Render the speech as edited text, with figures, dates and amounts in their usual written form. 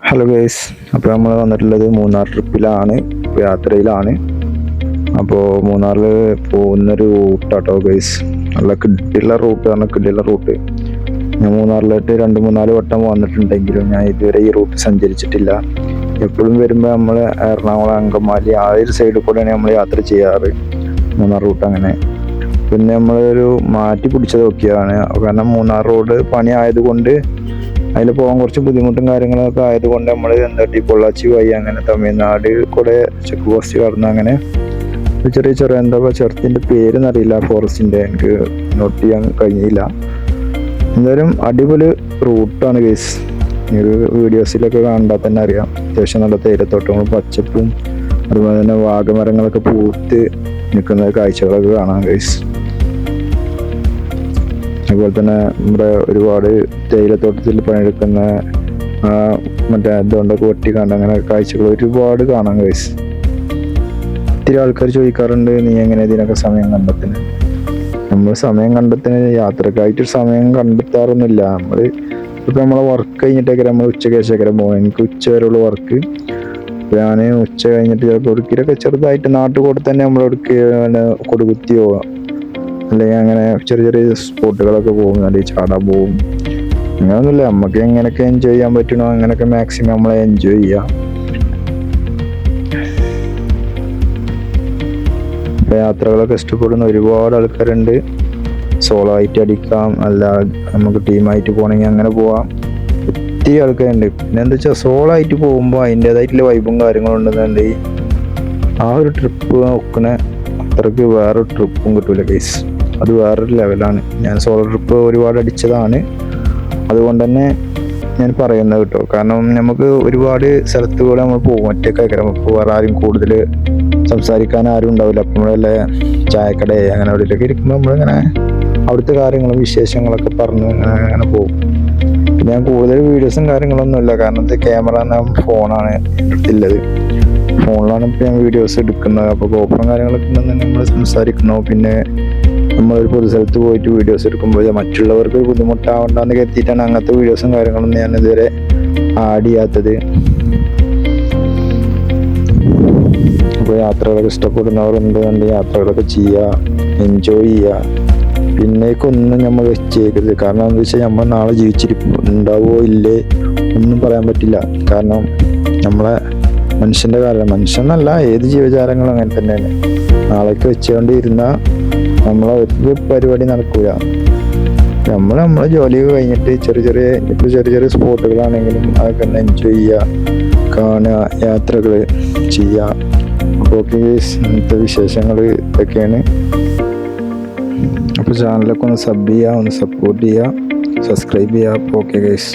Hello guys, അപ്പോൾ നമ്മൾ വന്നിട്ടുള്ളത് മൂന്നാർ ട്രിപ്പിലാണ്, യാത്രയിലാണ്. അപ്പോൾ മൂന്നാറിൽ പോകുന്നൊരു റൂട്ടാട്ടോ ഗൈസ്. നല്ല കിടില റൂട്ട്, പറഞ്ഞാൽ കിടില റൂട്ട്. ഞാൻ മൂന്നാറിലായിട്ട് 2-3-4 വട്ടം വന്നിട്ടുണ്ടെങ്കിലും ഞാൻ ഇതുവരെ ഈ റൂട്ട് സഞ്ചരിച്ചിട്ടില്ല. എപ്പോഴും വരുമ്പോൾ നമ്മൾ എറണാകുളം, അങ്കമാലി ആ ഒരു സൈഡിൽ കൂടെയാണ് നമ്മൾ യാത്ര ചെയ്യാറ്, മൂന്നാർ റൂട്ട്. അങ്ങനെ പിന്നെ നമ്മളൊരു മാറ്റി പിടിച്ചത് നോക്കിയതാണ്. കാരണം മൂന്നാർ റോഡ് പണി ആയതുകൊണ്ട് അതിൽ പോകാൻ കുറച്ച് ബുദ്ധിമുട്ടും കാര്യങ്ങളൊക്കെ ആയതുകൊണ്ട് നമ്മൾ പൊള്ളാച്ചി വഴി അങ്ങനെ തമിഴ്നാട് കൂടെ ചെക്ക് പോസ്റ്റ് കടന്ന് അങ്ങനെ ചെറിയ എന്താ ചെറുത്തിൻ്റെ പേരെന്നറിയില്ല, ഫോറസ്റ്റിൻ്റെ, എനിക്ക് നോട്ട് ചെയ്യാൻ കഴിഞ്ഞില്ല. എന്തായാലും അടിപൊളി റൂട്ടാണ് ഗൈസ്. ഒരു വീഡിയോസിലൊക്കെ കണ്ടാൽ തന്നെ അറിയാം. അത്യാവശ്യം നല്ല തേയിലത്തോട്ടങ്ങളും പച്ചപ്പും അതുപോലെ തന്നെ വാഗമരങ്ങളൊക്കെ പൂത്ത് നിൽക്കുന്ന കാഴ്ചകളൊക്കെ കാണാം ഗൈസ്. അതുപോലെ തന്നെ നമ്മുടെ ഒരുപാട് തേയിലത്തോട്ടത്തിൽ പണിയെടുക്കുന്ന മറ്റേ ഇതുകൊണ്ടൊക്കെ വെട്ടി കണ്ട് അങ്ങനെ കാഴ്ചകൾ ഒരുപാട് കാണാം ഗൈസ്. ഒത്തിരി ആൾക്കാർ ചോദിക്കാറുണ്ട്, നീ എങ്ങനെ ഇതിനൊക്കെ സമയം കണ്ടെത്തുന്നത്? നമ്മൾ സമയം കണ്ടെത്തുന്നത് യാത്രക്കായിട്ടൊരു സമയം കണ്ടെത്താറൊന്നുമില്ല. ഇപ്പം നമ്മളെ വർക്ക് കഴിഞ്ഞിട്ടൊക്കെ നമ്മൾ ഉച്ചയ്ക്ക് ശേഷം പോകും. എനിക്ക് ഉച്ച വരെയുള്ള വർക്ക്. ഞാൻ ഉച്ച കഴിഞ്ഞിട്ട് ചിലപ്പോൾ ഒടുക്കിലൊക്കെ ചെറുതായിട്ട് നാട്ടുകൂടെ തന്നെ നമ്മൾ കൊടുകുത്തി പോവാം, അല്ലെങ്കിൽ അങ്ങനെ ചെറിയ സ്പോട്ടുകളൊക്കെ പോകും, അല്ലെങ്കിൽ ചാടാൻ പോകും. അങ്ങനെയൊന്നുമില്ല, നമുക്ക് എങ്ങനെയൊക്കെ എൻജോയ് ചെയ്യാൻ പറ്റണോ അങ്ങനെയൊക്കെ മാക്സിമം നമ്മളെ എൻജോയ് ചെയ്യാം. യാത്രകളൊക്കെ ഇഷ്ടപ്പെടുന്ന ഒരുപാട് ആൾക്കാരുണ്ട്. സോളോ ആയിട്ട് അടിക്കാം, അല്ല നമുക്ക് ടീമായിട്ട് പോകണമെങ്കിൽ അങ്ങനെ പോവാം. ഒത്തിരി ആൾക്കാരുണ്ട്. പിന്നെ എന്താ വെച്ചാൽ സോളോ ആയിട്ട് പോകുമ്പോൾ അതിൻ്റേതായിട്ടുള്ള വൈബും കാര്യങ്ങളും ഉണ്ടെന്നുണ്ടെങ്കിൽ ആ ഒരു ട്രിപ്പ് നോക്കണ അത്രയ്ക്ക് വേറൊരു ട്രിപ്പും കിട്ടൂല ഗൈസ്. അത് വേറൊരു ലെവലാണ്. ഞാൻ സോളോ ട്രിപ്പ് ഒരുപാട് അടിച്ചതാണ്, അതുകൊണ്ട് തന്നെ ഞാൻ പറയുന്നത് കേട്ടോ. കാരണം നമുക്ക് ഒരുപാട് സ്ഥലത്ത് കൂടെ നമ്മൾ പോകും, ഒറ്റയ്ക്കൊക്കെ. നമുക്ക് വേറെ ആരും കൂടുതൽ സംസാരിക്കാൻ ആരും ഉണ്ടാവില്ല. അപ്പം നമ്മളല്ലേ ചായക്കട അങ്ങനെ അവിടെയൊക്കെ ഇരിക്കുമ്പോൾ നമ്മളിങ്ങനെ അവിടുത്തെ കാര്യങ്ങളും വിശേഷങ്ങളൊക്കെ പറഞ്ഞ് അങ്ങനെ പോകും. പിന്നെ ഞാൻ കൂടുതൽ വീഡിയോസും കാര്യങ്ങളൊന്നുമില്ല, കാരണം ഇത് ക്യാമറ ഫോണാണ് എൻ്റെ അടുത്തുള്ളത്. ഫോണിലാണ് ഇപ്പോൾ ഞാൻ വീഡിയോസ് എടുക്കുന്നത്. അപ്പോൾ കോപ്പറും കാര്യങ്ങളൊക്കെ ഉണ്ടെന്ന് നമ്മൾ സംസാരിക്കണോ, പിന്നെ നമ്മളൊരു പൊതു സ്ഥലത്ത് പോയിട്ട് വീഡിയോസ് എടുക്കുമ്പോൾ മറ്റുള്ളവർക്ക് ബുദ്ധിമുട്ടാവണ്ടെന്ന് കരുതിയിട്ടാണ് അങ്ങനത്തെ വീഡിയോസും കാര്യങ്ങളൊന്നും ഞാൻ ഇതുവരെ ആഡ് ചെയ്യാത്തത്. അപ്പോൾ യാത്രകളൊക്കെ ഇഷ്ടപ്പെടുന്നവരുണ്ട്, യാത്രകളൊക്കെ ചെയ്യുക, എൻജോയ് ചെയ്യുക. പിന്നേക്കൊന്നും നമ്മൾ വെച്ചേക്കരുത്. കാരണം എന്താ വെച്ചാൽ നമ്മൾ നാളെ ജീവിച്ചിരിപ്പുണ്ടാവോ ഇല്ലേ ഒന്നും പറയാൻ പറ്റില്ല. കാരണം നമ്മളെ മനുഷ്യൻ്റെ കാര്യം, മനുഷ്യനല്ല ഏത് ജീവജാലങ്ങളും അങ്ങനെ തന്നെയാണ്. നാളേക്ക് വെച്ചുകൊണ്ടിരുന്നാൽ നമ്മളെ ഒരു പരിപാടി നടക്കൂല. നമ്മളെ ജോലിയൊക്കെ കഴിഞ്ഞിട്ട് ചെറിയ സ്പോട്ടുകളാണെങ്കിലും അതൊക്കെ ഒന്ന് എൻജോയ് ചെയ്യുക, കാണുക, യാത്രകൾ ചെയ്യുക. അപ്പോൾ ഓക്കെ ഗൈസ്, ഇന്നത്തെ വിശേഷങ്ങൾ ഇതൊക്കെയാണ്. അപ്പോൾ ചാനലൊക്കെ ഒന്ന് സബ് ചെയ്യുക, ഒന്ന് സപ്പോർട്ട് ചെയ്യുക, സബ്സ്ക്രൈബ് ചെയ്യുക. അപ്പോൾ ഓക്കെ ഗൈസ്.